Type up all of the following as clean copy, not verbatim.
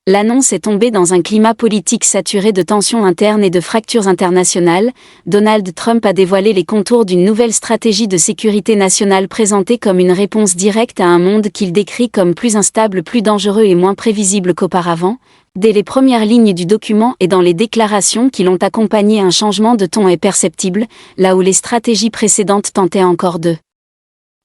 L'annonce est tombée dans un climat politique saturé de tensions internes et de fractures internationales. Donald Trump a dévoilé les contours d'une nouvelle stratégie de sécurité nationale présentée comme une réponse directe à un monde qu'il décrit comme plus instable, plus dangereux et moins prévisible qu'auparavant. Dès les premières lignes du document et dans les déclarations qui l'ont accompagné, un changement de ton est perceptible, là où les stratégies précédentes tentaient encore de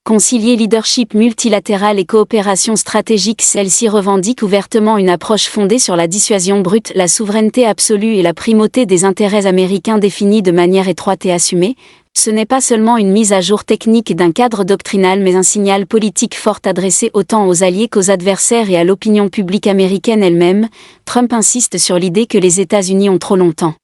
concilier leadership multilatéral et coopération stratégique. Celle-ci revendique ouvertement une approche fondée sur la dissuasion brute, la souveraineté absolue et la primauté des intérêts américains définis de manière étroite et assumée. Ce n'est pas seulement une mise à jour technique d'un cadre doctrinal mais un signal politique fort adressé autant aux alliés qu'aux adversaires et à l'opinion publique américaine elle-même. Trump insiste sur l'idée que les États-Unis ont trop longtemps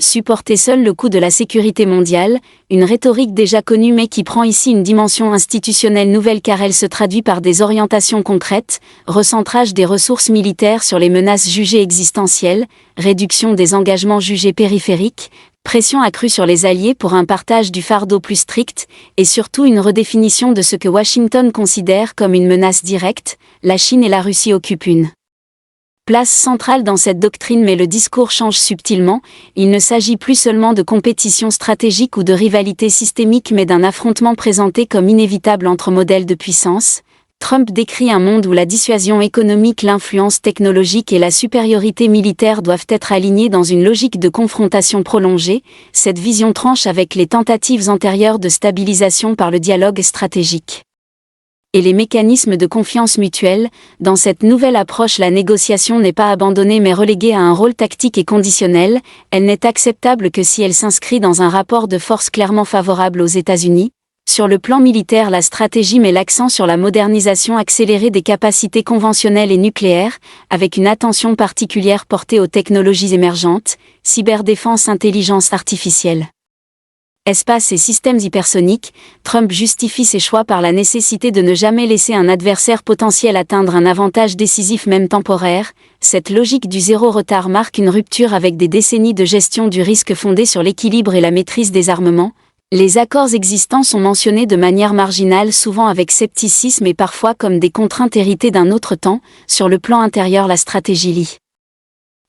supporter seul le coût de la sécurité mondiale, une rhétorique déjà connue mais qui prend ici une dimension institutionnelle nouvelle car elle se traduit par des orientations concrètes, recentrage des ressources militaires sur les menaces jugées existentielles, réduction des engagements jugés périphériques, pression accrue sur les alliés pour un partage du fardeau plus strict, et surtout une redéfinition de ce que Washington considère comme une menace directe. La Chine et la Russie occupent une place centrale dans cette doctrine mais le discours change subtilement. Il ne s'agit plus seulement de compétition stratégique ou de rivalité systémique mais d'un affrontement présenté comme inévitable entre modèles de puissance. Trump décrit un monde où la dissuasion économique, l'influence technologique et la supériorité militaire doivent être alignées dans une logique de confrontation prolongée. Cette vision tranche avec les tentatives antérieures de stabilisation par le dialogue stratégique et les mécanismes de confiance mutuelle. Dans cette nouvelle approche, la négociation n'est pas abandonnée mais reléguée à un rôle tactique et conditionnel. Elle n'est acceptable que si elle s'inscrit dans un rapport de force clairement favorable aux États-Unis. Sur le plan militaire, la stratégie met l'accent sur la modernisation accélérée des capacités conventionnelles et nucléaires, avec une attention particulière portée aux technologies émergentes, cyberdéfense, intelligence artificielle, espace et systèmes hypersoniques. Trump justifie ses choix par la nécessité de ne jamais laisser un adversaire potentiel atteindre un avantage décisif même temporaire. Cette logique du zéro retard marque une rupture avec des décennies de gestion du risque fondée sur l'équilibre et la maîtrise des armements. Les accords existants sont mentionnés de manière marginale, souvent avec scepticisme et parfois comme des contraintes héritées d'un autre temps. Sur le plan intérieur, la stratégie lie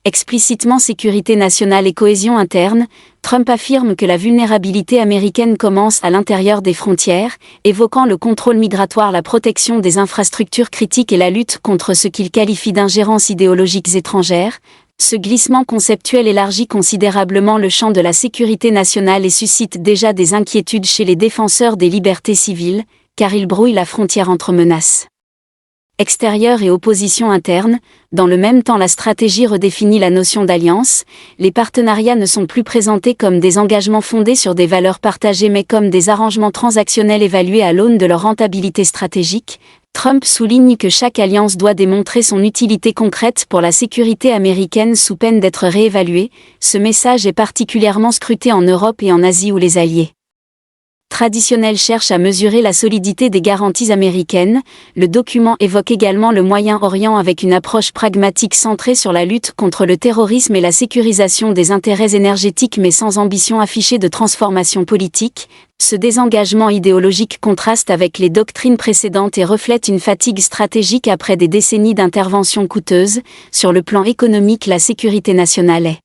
explicitement sécurité nationale et cohésion interne. Trump affirme que la vulnérabilité américaine commence à l'intérieur des frontières, évoquant le contrôle migratoire, la protection des infrastructures critiques et la lutte contre ce qu'il qualifie d'ingérences idéologiques étrangères. Ce glissement conceptuel élargit considérablement le champ de la sécurité nationale et suscite déjà des inquiétudes chez les défenseurs des libertés civiles, car il brouille la frontière entre menaces extérieure et opposition interne. Dans le même temps, la stratégie redéfinit la notion d'alliance. Les partenariats ne sont plus présentés comme des engagements fondés sur des valeurs partagées mais comme des arrangements transactionnels évalués à l'aune de leur rentabilité stratégique. Trump souligne que chaque alliance doit démontrer son utilité concrète pour la sécurité américaine sous peine d'être réévaluée. Ce message est particulièrement scruté en Europe et en Asie où les alliés traditionnels cherchent à mesurer la solidité des garanties américaines. Le document évoque également le Moyen-Orient avec une approche pragmatique centrée sur la lutte contre le terrorisme et la sécurisation des intérêts énergétiques mais sans ambition affichée de transformation politique. Ce désengagement idéologique contraste avec les doctrines précédentes et reflète une fatigue stratégique après des décennies d'interventions coûteuses. Sur le plan économique, la sécurité nationale est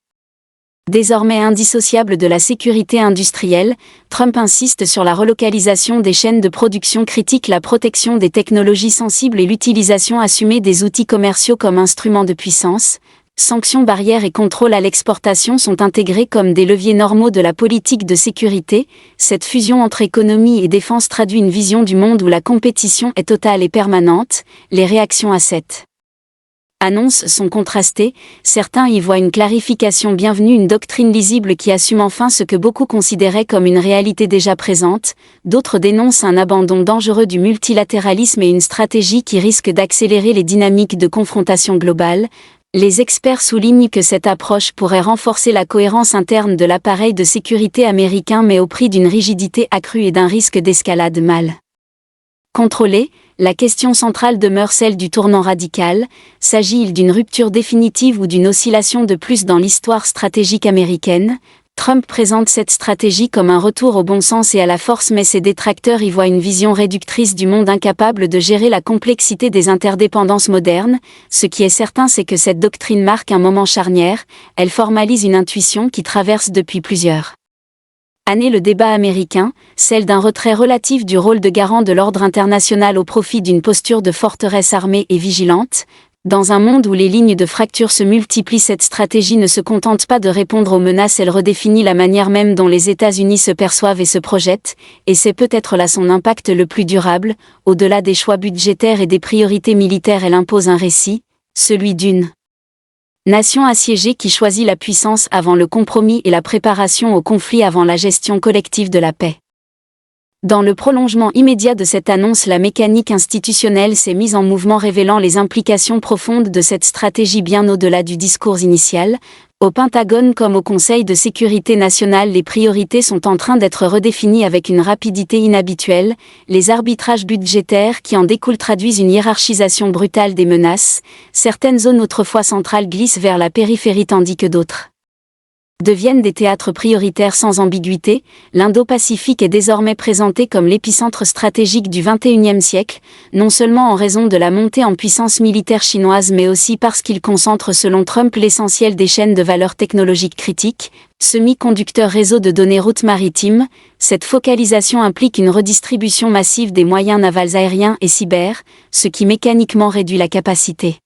désormais indissociable de la sécurité industrielle. Trump insiste sur la relocalisation des chaînes de production critiques, la protection des technologies sensibles et l'utilisation assumée des outils commerciaux comme instruments de puissance. Sanctions, barrières et contrôles à l'exportation sont intégrés comme des leviers normaux de la politique de sécurité. Cette fusion entre économie et défense traduit une vision du monde où la compétition est totale et permanente. Les réactions à cette annonces sont contrastées. Certains y voient une clarification bienvenue, une doctrine lisible qui assume enfin ce que beaucoup considéraient comme une réalité déjà présente. D'autres dénoncent un abandon dangereux du multilatéralisme et une stratégie qui risque d'accélérer les dynamiques de confrontation globale. Les experts soulignent que cette approche pourrait renforcer la cohérence interne de l'appareil de sécurité américain mais au prix d'une rigidité accrue et d'un risque d'escalade mal contrôlée. La question centrale demeure celle du tournant radical. S'agit-il d'une rupture définitive ou d'une oscillation de plus dans l'histoire stratégique américaine ? Trump présente cette stratégie comme un retour au bon sens et à la force, mais ses détracteurs y voient une vision réductrice du monde incapable de gérer la complexité des interdépendances modernes. Ce qui est certain, c'est que cette doctrine marque un moment charnière, elle formalise une intuition qui traverse depuis plusieurs années le débat américain, celle d'un retrait relatif du rôle de garant de l'ordre international au profit d'une posture de forteresse armée et vigilante. Dans un monde où les lignes de fracture se multiplient, cette stratégie ne se contente pas de répondre aux menaces, elle redéfinit la manière même dont les États-Unis se perçoivent et se projettent, et c'est peut-être là son impact le plus durable. Au-delà des choix budgétaires et des priorités militaires, elle impose un récit, celui d'une nation assiégée qui choisit la puissance avant le compromis et la préparation au conflit avant la gestion collective de la paix. Dans le prolongement immédiat de cette annonce, la mécanique institutionnelle s'est mise en mouvement, révélant les implications profondes de cette stratégie bien au-delà du discours initial. Au Pentagone comme au Conseil de sécurité nationale, les priorités sont en train d'être redéfinies avec une rapidité inhabituelle. Les arbitrages budgétaires qui en découlent traduisent une hiérarchisation brutale des menaces. Certaines zones autrefois centrales glissent vers la périphérie tandis que d'autres deviennent des théâtres prioritaires sans ambiguïté. L'Indo-Pacifique est désormais présenté comme l'épicentre stratégique du XXIe siècle, non seulement en raison de la montée en puissance militaire chinoise, mais aussi parce qu'il concentre selon Trump l'essentiel des chaînes de valeur technologiques critiques, semi-conducteurs, réseaux de données, routes maritimes. Cette focalisation implique une redistribution massive des moyens navals, aériens et cyber, ce qui mécaniquement réduit la capacité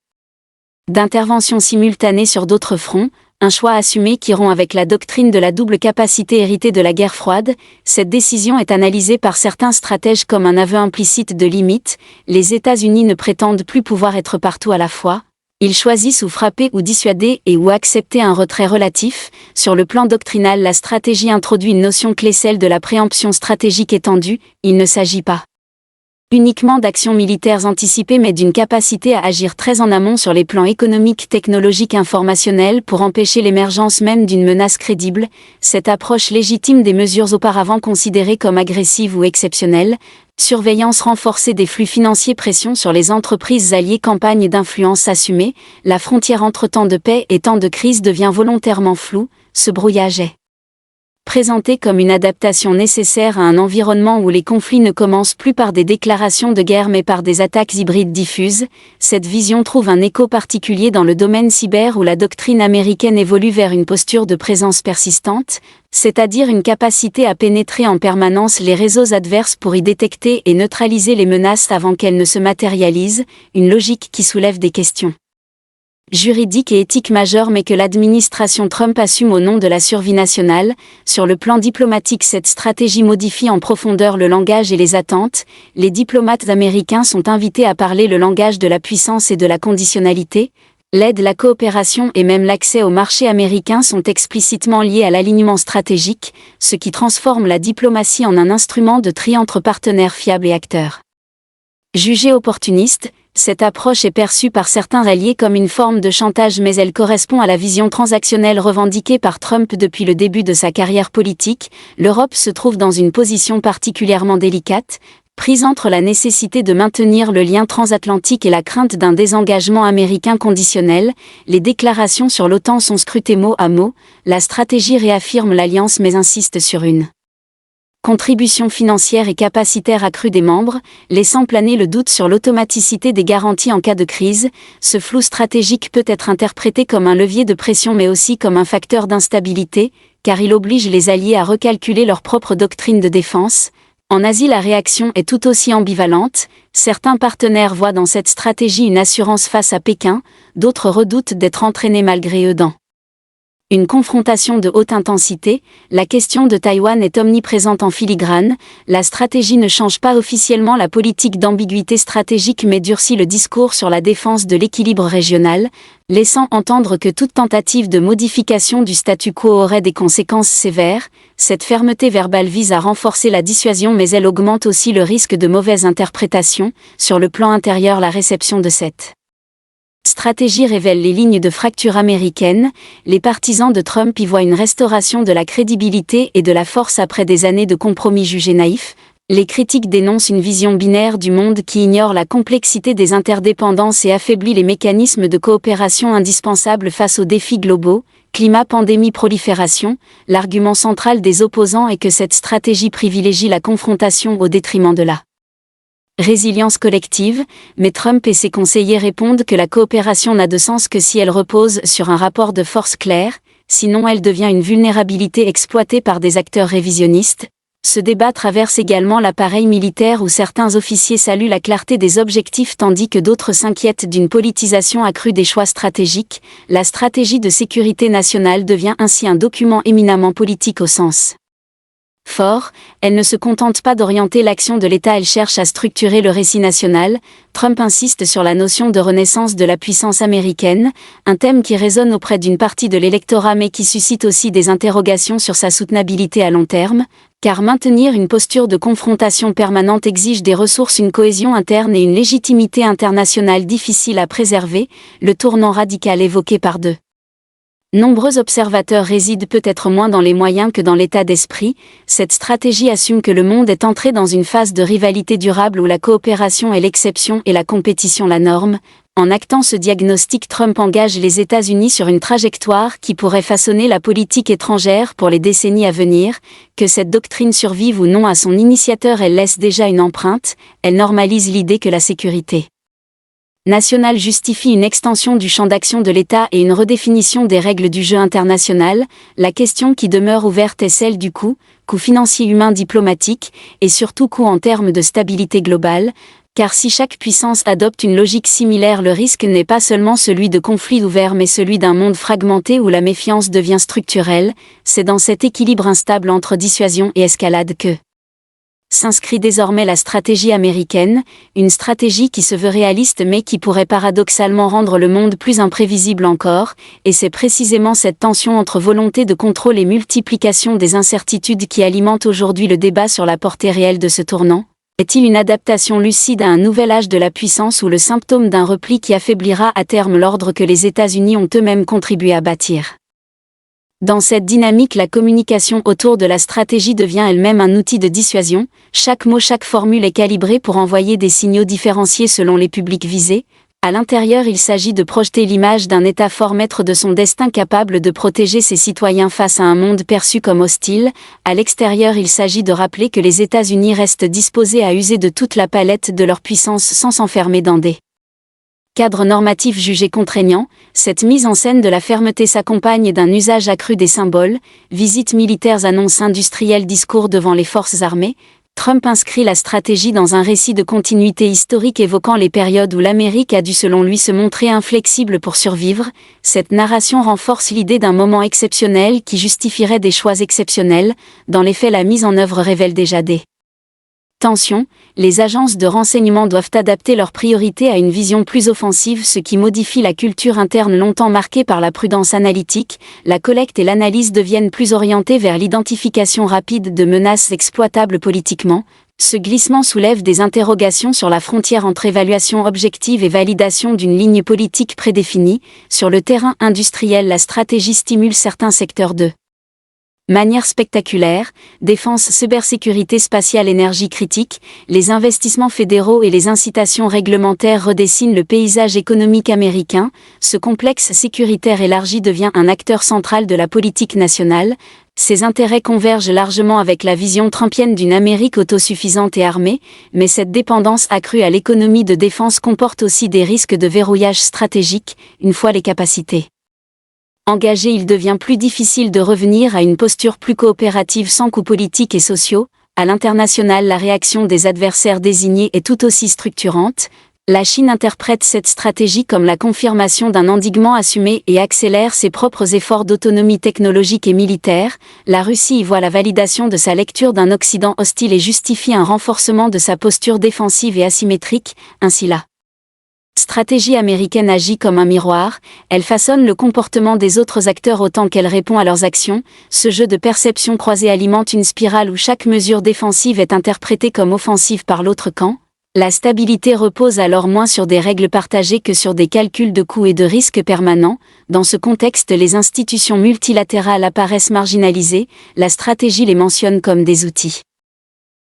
d'intervention simultanée sur d'autres fronts. Un choix assumé qui rompt avec la doctrine de la double capacité héritée de la guerre froide. Cette décision est analysée par certains stratèges comme un aveu implicite de limite. Les États-Unis ne prétendent plus pouvoir être partout à la fois. Ils choisissent ou frapper ou dissuader et ou accepter un retrait relatif. Sur le plan doctrinal, la stratégie introduit une notion clé, celle de la préemption stratégique étendue. Il ne s'agit pas uniquement d'actions militaires anticipées, mais d'une capacité à agir très en amont sur les plans économiques, technologiques, informationnels pour empêcher l'émergence même d'une menace crédible. Cette approche légitime des mesures auparavant considérées comme agressives ou exceptionnelles. Surveillance renforcée des flux financiers, pression sur les entreprises alliées, campagne d'influence assumée. La frontière entre temps de paix et temps de crise devient volontairement floue. Ce brouillage est présenté comme une adaptation nécessaire à un environnement où les conflits ne commencent plus par des déclarations de guerre mais par des attaques hybrides diffuses. Cette vision trouve un écho particulier dans le domaine cyber où la doctrine américaine évolue vers une posture de présence persistante, c'est-à-dire une capacité à pénétrer en permanence les réseaux adverses pour y détecter et neutraliser les menaces avant qu'elles ne se matérialisent, une logique qui soulève des questions juridique et éthique majeure mais que l'administration Trump assume au nom de la survie nationale. Sur le plan diplomatique, cette stratégie modifie en profondeur le langage et les attentes. Les diplomates américains sont invités à parler le langage de la puissance et de la conditionnalité. L'aide, la coopération et même l'accès au marché américain sont explicitement liés à l'alignement stratégique, ce qui transforme la diplomatie en un instrument de tri entre partenaires fiables et acteurs jugés opportunistes. Cette approche est perçue par certains alliés comme une forme de chantage, mais elle correspond à la vision transactionnelle revendiquée par Trump depuis le début de sa carrière politique. L'Europe se trouve dans une position particulièrement délicate, prise entre la nécessité de maintenir le lien transatlantique et la crainte d'un désengagement américain conditionnel. Les déclarations sur l'OTAN sont scrutées mot à mot. La stratégie réaffirme l'alliance mais insiste sur une contribution financière et capacitaire accrue des membres, laissant planer le doute sur l'automaticité des garanties en cas de crise. Ce flou stratégique peut être interprété comme un levier de pression mais aussi comme un facteur d'instabilité, car il oblige les alliés à recalculer leur propre doctrine de défense. En Asie, la réaction est tout aussi ambivalente. Certains partenaires voient dans cette stratégie une assurance face à Pékin, d'autres redoutent d'être entraînés malgré eux dans une confrontation de haute intensité. La question de Taïwan est omniprésente en filigrane. La stratégie ne change pas officiellement la politique d'ambiguïté stratégique mais durcit le discours sur la défense de l'équilibre régional, laissant entendre que toute tentative de modification du statu quo aurait des conséquences sévères. Cette fermeté verbale vise à renforcer la dissuasion mais elle augmente aussi le risque de mauvaise interprétation. Sur le plan intérieur, la réception de cette stratégie révèle les lignes de fracture américaines. Les partisans de Trump y voient une restauration de la crédibilité et de la force après des années de compromis jugés naïfs. Les critiques dénoncent une vision binaire du monde qui ignore la complexité des interdépendances et affaiblit les mécanismes de coopération indispensables face aux défis globaux. climat, pandémie, prolifération, l'argument central des opposants est que cette stratégie privilégie la confrontation au détriment de la résilience collective, mais Trump et ses conseillers répondent que la coopération n'a de sens que si elle repose sur un rapport de force clair, sinon elle devient une vulnérabilité exploitée par des acteurs révisionnistes. Ce débat traverse également l'appareil militaire où certains officiers saluent la clarté des objectifs tandis que d'autres s'inquiètent d'une politisation accrue des choix stratégiques. La stratégie de sécurité nationale devient ainsi un document éminemment politique au sens fort, elle ne se contente pas d'orienter l'action de l'État, elle cherche à structurer le récit national. Trump insiste sur la notion de renaissance de la puissance américaine, un thème qui résonne auprès d'une partie de l'électorat mais qui suscite aussi des interrogations sur sa soutenabilité à long terme, car maintenir une posture de confrontation permanente exige des ressources, une cohésion interne et une légitimité internationale difficile à préserver, le tournant radical évoqué par deux nombreux observateurs résident peut-être moins dans les moyens que dans l'état d'esprit. Cette stratégie assume que le monde est entré dans une phase de rivalité durable où la coopération est l'exception et la compétition la norme. En actant ce diagnostic, Trump engage les États-Unis sur une trajectoire qui pourrait façonner la politique étrangère pour les décennies à venir. Que cette doctrine survive ou non à son initiateur, elle laisse déjà une empreinte, elle normalise l'idée que la sécurité nationale justifie une extension du champ d'action de l'État et une redéfinition des règles du jeu international. La question qui demeure ouverte est celle du coût financier, humain, diplomatique, et surtout coût en termes de stabilité globale, car si chaque puissance adopte une logique similaire, le risque n'est pas seulement celui de conflits ouverts mais celui d'un monde fragmenté où la méfiance devient structurelle. C'est dans cet équilibre instable entre dissuasion et escalade que s'inscrit désormais la stratégie américaine, une stratégie qui se veut réaliste mais qui pourrait paradoxalement rendre le monde plus imprévisible encore, et c'est précisément cette tension entre volonté de contrôle et multiplication des incertitudes qui alimente aujourd'hui le débat sur la portée réelle de ce tournant. Est-il une adaptation lucide à un nouvel âge de la puissance ou le symptôme d'un repli qui affaiblira à terme l'ordre que les États-Unis ont eux-mêmes contribué à bâtir ? Dans cette dynamique, la communication autour de la stratégie devient elle-même un outil de dissuasion. Chaque mot, chaque formule est calibrée pour envoyer des signaux différenciés selon les publics visés. À l'intérieur, il s'agit de projeter l'image d'un État fort, maître de son destin, capable de protéger ses citoyens face à un monde perçu comme hostile. À l'extérieur, il s'agit de rappeler que les États-Unis restent disposés à user de toute la palette de leur puissance sans s'enfermer dans des cadre normatif jugé contraignant. Cette mise en scène de la fermeté s'accompagne d'un usage accru des symboles, visites militaires, annonces industrielles, discours devant les forces armées. Trump inscrit la stratégie dans un récit de continuité historique évoquant les périodes où l'Amérique a dû selon lui se montrer inflexible pour survivre. Cette narration renforce l'idée d'un moment exceptionnel qui justifierait des choix exceptionnels. Dans les faits, la mise en œuvre révèle déjà des tensions. Les agences de renseignement doivent adapter leurs priorités à une vision plus offensive, ce qui modifie la culture interne longtemps marquée par la prudence analytique. La collecte et l'analyse deviennent plus orientées vers l'identification rapide de menaces exploitables politiquement. Ce glissement soulève des interrogations sur la frontière entre évaluation objective et validation d'une ligne politique prédéfinie. Sur le terrain industriel, la stratégie stimule certains secteurs de manière spectaculaire: défense, cybersécurité spatiale, énergie critique. Les investissements fédéraux et les incitations réglementaires redessinent le paysage économique américain. Ce complexe sécuritaire élargi devient un acteur central de la politique nationale. Ses intérêts convergent largement avec la vision trumpienne d'une Amérique autosuffisante et armée, mais cette dépendance accrue à l'économie de défense comporte aussi des risques de verrouillage stratégique. Une fois les capacités engagé, il devient plus difficile de revenir à une posture plus coopérative sans coûts politiques et sociaux. À l'international, la réaction des adversaires désignés est tout aussi structurante. La Chine interprète cette stratégie comme la confirmation d'un endiguement assumé et accélère ses propres efforts d'autonomie technologique et militaire. La Russie y voit la validation de sa lecture d'un Occident hostile et justifie un renforcement de sa posture défensive et asymétrique. Ainsi la stratégie américaine agit comme un miroir, elle façonne le comportement des autres acteurs autant qu'elle répond à leurs actions. Ce jeu de perception croisée alimente une spirale où chaque mesure défensive est interprétée comme offensive par l'autre camp. La stabilité repose alors moins sur des règles partagées que sur des calculs de coûts et de risques permanents. Dans ce contexte, les institutions multilatérales apparaissent marginalisées, la stratégie les mentionne comme des outils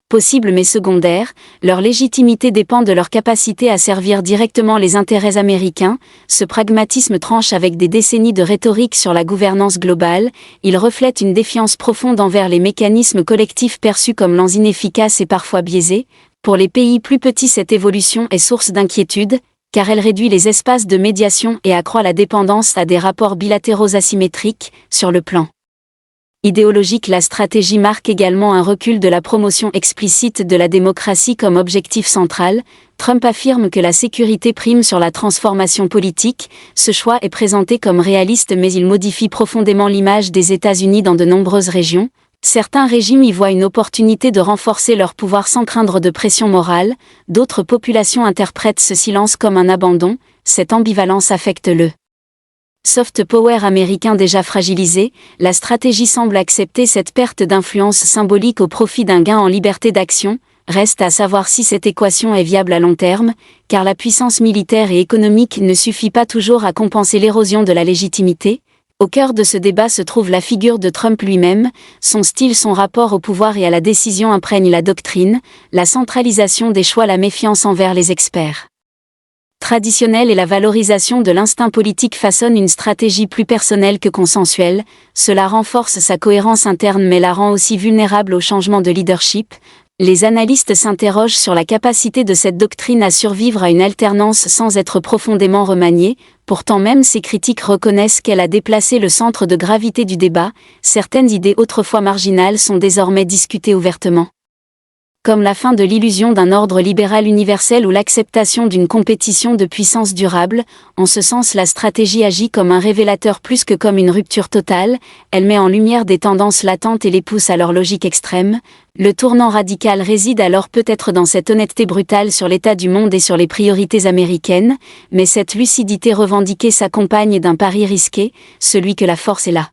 Possibles mais secondaires, leur légitimité dépend de leur capacité à servir directement les intérêts américains. Ce pragmatisme tranche avec des décennies de rhétorique sur la gouvernance globale. Il reflète une défiance profonde envers les mécanismes collectifs perçus comme lents, inefficaces et parfois biaisés. Pour les pays plus petits, cette évolution est source d'inquiétude, car elle réduit les espaces de médiation et accroît la dépendance à des rapports bilatéraux asymétriques. Sur le plan idéologique, la stratégie marque également un recul de la promotion explicite de la démocratie comme objectif central. Trump affirme que la sécurité prime sur la transformation politique. Ce choix est présenté comme réaliste, mais il modifie profondément l'image des États-Unis dans de nombreuses régions. Certains régimes y voient une opportunité de renforcer leur pouvoir sans craindre de pression morale. D'autres populations interprètent ce silence comme un abandon. Cette ambivalence affecte le soft power américain déjà fragilisé. La stratégie semble accepter cette perte d'influence symbolique au profit d'un gain en liberté d'action. Reste à savoir si cette équation est viable à long terme, car la puissance militaire et économique ne suffit pas toujours à compenser l'érosion de la légitimité. Au cœur de ce débat se trouve la figure de Trump lui-même. Son style, son rapport au pouvoir et à la décision imprègnent la doctrine, la centralisation des choix, la méfiance envers les experts traditionnelle et la valorisation de l'instinct politique façonnent une stratégie plus personnelle que consensuelle. Cela renforce sa cohérence interne mais la rend aussi vulnérable au changement de leadership. Les analystes s'interrogent sur la capacité de cette doctrine à survivre à une alternance sans être profondément remaniée. Pourtant, même ces critiques reconnaissent qu'elle a déplacé le centre de gravité du débat. Certaines idées autrefois marginales sont désormais discutées ouvertement, comme la fin de l'illusion d'un ordre libéral universel ou l'acceptation d'une compétition de puissance durable. En ce sens, la stratégie agit comme un révélateur plus que comme une rupture totale. Elle met en lumière des tendances latentes et les pousse à leur logique extrême. Le tournant radical réside alors peut-être dans cette honnêteté brutale sur l'état du monde et sur les priorités américaines, mais cette lucidité revendiquée s'accompagne d'un pari risqué, celui que la force est là.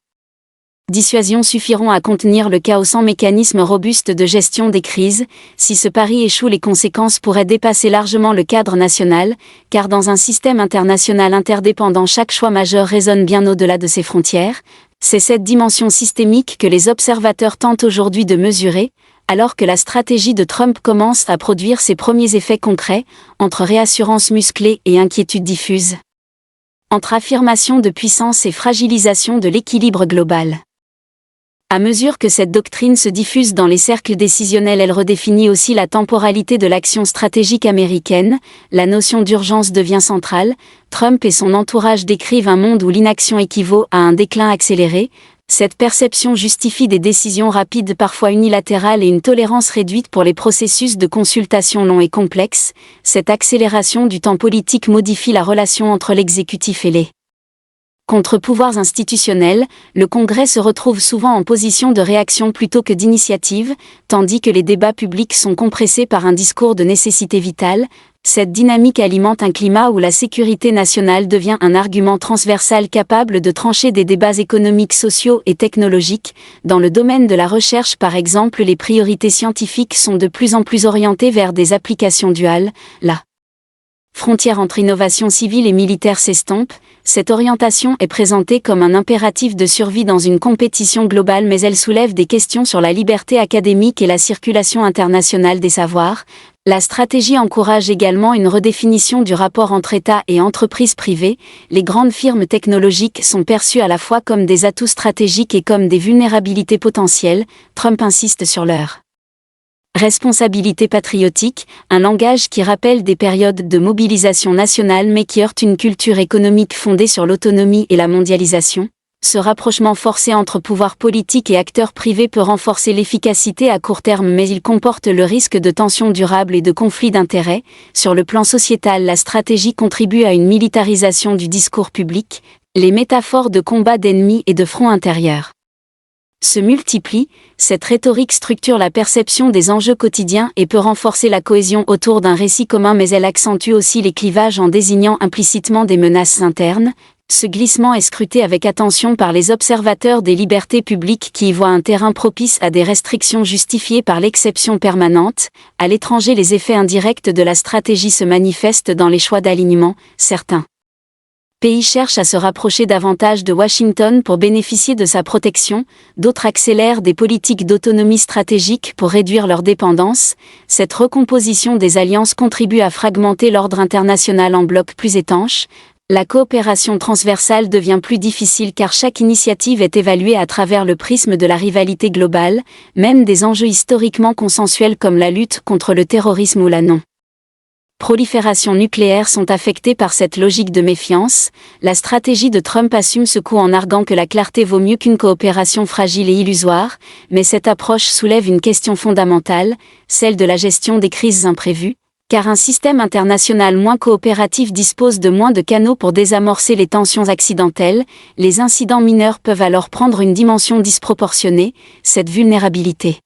Dissuasion suffiront à contenir le chaos sans mécanisme robuste de gestion des crises. Si ce pari échoue, les conséquences pourraient dépasser largement le cadre national, car dans un système international interdépendant, chaque choix majeur résonne bien au-delà de ses frontières. C'est cette dimension systémique que les observateurs tentent aujourd'hui de mesurer, alors que la stratégie de Trump commence à produire ses premiers effets concrets, entre réassurance musclée et inquiétude diffuse, entre affirmation de puissance et fragilisation de l'équilibre global. À mesure que cette doctrine se diffuse dans les cercles décisionnels, elle redéfinit aussi la temporalité de l'action stratégique américaine. La notion d'urgence devient centrale. Trump et son entourage décrivent un monde où l'inaction équivaut à un déclin accéléré. Cette perception justifie des décisions rapides, parfois unilatérales, et une tolérance réduite pour les processus de consultation longs et complexes. Cette accélération du temps politique modifie la relation entre l'exécutif et les contre-pouvoirs institutionnels. Le Congrès se retrouve souvent en position de réaction plutôt que d'initiative, tandis que les débats publics sont compressés par un discours de nécessité vitale. Cette dynamique alimente un climat où la sécurité nationale devient un argument transversal capable de trancher des débats économiques, sociaux et technologiques. Dans le domaine de la recherche, par exemple, les priorités scientifiques sont de plus en plus orientées vers des applications duales. La frontière entre innovation civile et militaire s'estompe. Cette orientation est présentée comme un impératif de survie dans une compétition globale, mais elle soulève des questions sur la liberté académique et la circulation internationale des savoirs. La stratégie encourage également une redéfinition du rapport entre État et entreprises privées. Les grandes firmes technologiques sont perçues à la fois comme des atouts stratégiques et comme des vulnérabilités potentielles. Trump insiste sur leur responsabilité patriotique, un langage qui rappelle des périodes de mobilisation nationale mais qui heurte une culture économique fondée sur l'autonomie et la mondialisation. Ce rapprochement forcé entre pouvoir politique et acteurs privés peut renforcer l'efficacité à court terme, mais il comporte le risque de tensions durables et de conflits d'intérêts. Sur le plan sociétal, la stratégie contribue à une militarisation du discours public. Les métaphores de combat d'ennemis et de front intérieur se multiplient. Cette rhétorique structure la perception des enjeux quotidiens et peut renforcer la cohésion autour d'un récit commun, mais elle accentue aussi les clivages en désignant implicitement des menaces internes. Ce glissement est scruté avec attention par les observateurs des libertés publiques qui y voient un terrain propice à des restrictions justifiées par l'exception permanente. À l'étranger, les effets indirects de la stratégie se manifestent dans les choix d'alignement. Certains pays cherchent à se rapprocher davantage de Washington pour bénéficier de sa protection, d'autres accélèrent des politiques d'autonomie stratégique pour réduire leur dépendance. Cette recomposition des alliances contribue à fragmenter l'ordre international en blocs plus étanches. La coopération transversale devient plus difficile car chaque initiative est évaluée à travers le prisme de la rivalité globale, même des enjeux historiquement consensuels comme la lutte contre le terrorisme ou la non-prolifération nucléaire sont affectés par cette logique de méfiance. La stratégie de Trump assume ce coup en arguant que la clarté vaut mieux qu'une coopération fragile et illusoire, mais cette approche soulève une question fondamentale, celle de la gestion des crises imprévues. Car un système international moins coopératif dispose de moins de canaux pour désamorcer les tensions accidentelles, les incidents mineurs peuvent alors prendre une dimension disproportionnée. Cette vulnérabilité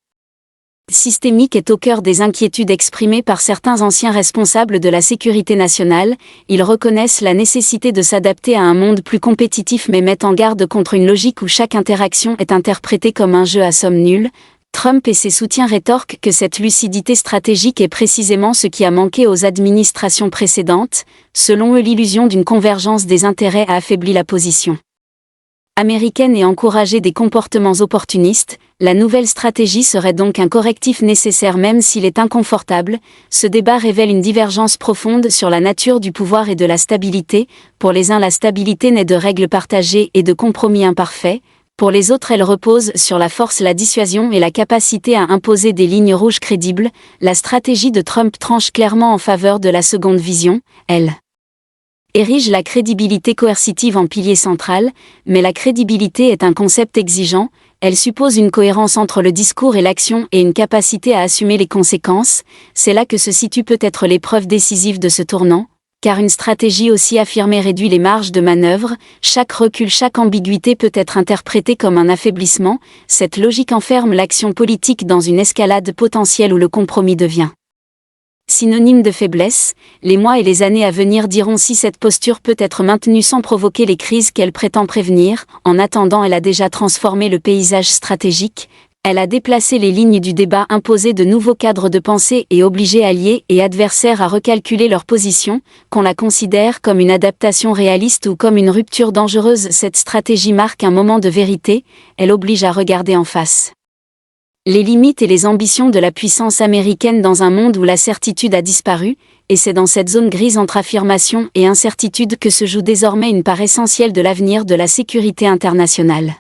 systémique est au cœur des inquiétudes exprimées par certains anciens responsables de la sécurité nationale. Ils reconnaissent la nécessité de s'adapter à un monde plus compétitif mais mettent en garde contre une logique où chaque interaction est interprétée comme un jeu à somme nulle. Trump et ses soutiens rétorquent que cette lucidité stratégique est précisément ce qui a manqué aux administrations précédentes. Selon eux, l'illusion d'une convergence des intérêts a affaibli la position américaine et encouragé des comportements opportunistes. La nouvelle stratégie serait donc un correctif nécessaire même s'il est inconfortable. Ce débat révèle une divergence profonde sur la nature du pouvoir et de la stabilité. Pour les uns, la stabilité naît de règles partagées et de compromis imparfaits. Pour les autres, elle repose sur la force, la dissuasion et la capacité à imposer des lignes rouges crédibles. La stratégie de Trump tranche clairement en faveur de la seconde vision. Elle érige la crédibilité coercitive en pilier central, mais la crédibilité est un concept exigeant. Elle suppose une cohérence entre le discours et l'action et une capacité à assumer les conséquences. C'est là que se situe peut-être l'épreuve décisive de ce tournant. Car une stratégie aussi affirmée réduit les marges de manœuvre, chaque recul, chaque ambiguïté peut être interprétée comme un affaiblissement. Cette logique enferme l'action politique dans une escalade potentielle où le compromis devient synonyme de faiblesse. Les mois et les années à venir diront si cette posture peut être maintenue sans provoquer les crises qu'elle prétend prévenir. En attendant, elle a déjà transformé le paysage stratégique. Elle a déplacé les lignes du débat, imposé de nouveaux cadres de pensée et obligé alliés et adversaires à recalculer leur position, qu'on la considère comme une adaptation réaliste ou comme une rupture dangereuse. Cette stratégie marque un moment de vérité, elle oblige à regarder en face les limites et les ambitions de la puissance américaine dans un monde où la certitude a disparu, et c'est dans cette zone grise entre affirmation et incertitude que se joue désormais une part essentielle de l'avenir de la sécurité internationale.